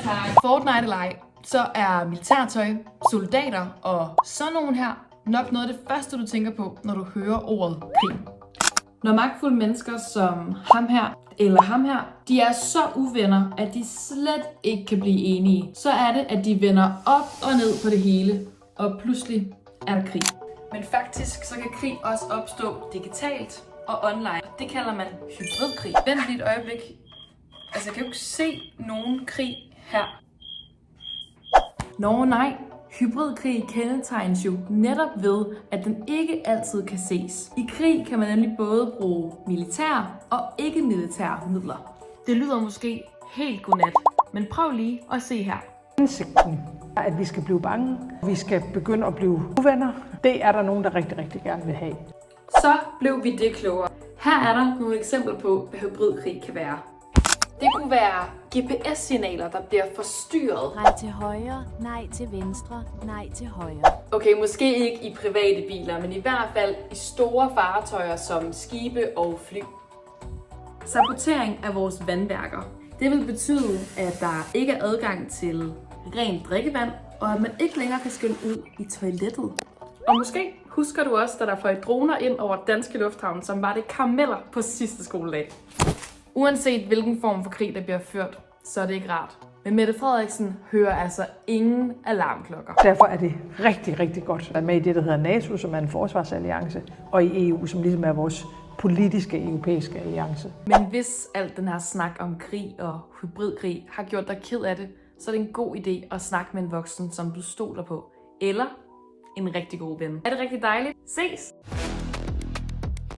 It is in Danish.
tak. Fortnite eller ej, så er militærtøj, soldater og sådan nogen her nok noget af det første, du tænker på, når du hører ordet krig. Når magtfulde mennesker som ham her eller ham her, de er så uvenner, at de slet ikke kan blive enige, så er det, at de vender op og ned på det hele, og pludselig er der krig. Men faktisk så kan krig også opstå digitalt og online. Det kalder man hybridkrig. Vent lige et øjeblik. Altså, jeg kan jo ikke se nogen krig her. Nå nej, hybridkrig kendetegnes jo netop ved, at den ikke altid kan ses. I krig kan man nemlig både bruge militære og ikke-militære midler. Det lyder måske helt godnat, men prøv lige at se her. Indsigten er, at vi skal blive bange. Vi skal begynde at blive uvenner. Det er der nogen, der rigtig, rigtig gerne vil have. Så blev vi det klogere. Her er der nogle eksempler på, hvad hybridkrig kan være. Det kunne være GPS-signaler, der bliver forstyrret. Nej til højre, nej til venstre, nej til højre. Okay, måske ikke i private biler, men i hvert fald i store fartøjer som skibe og fly. Sabotering af vores vandværker. Det vil betyde, at der ikke er adgang til rent drikkevand, og at man ikke længere kan skylle ud i toilettet. Og måske husker du også, da der fløj droner ind over danske lufthavne, som var det karameller på sidste skoledag. Uanset hvilken form for krig, der bliver ført, så er det ikke rart. Men Mette Frederiksen hører altså ingen alarmklokker. Derfor er det rigtig, rigtig godt at være med i det, der hedder NATO, som er en forsvarsalliance, og i EU, som ligesom er vores politiske europæiske alliance. Men hvis alt den her snak om krig og hybridkrig har gjort dig ked af det, så er det en god idé at snakke med en voksen, som du stoler på. Eller en rigtig god ven. Er det rigtig dejligt? Ses!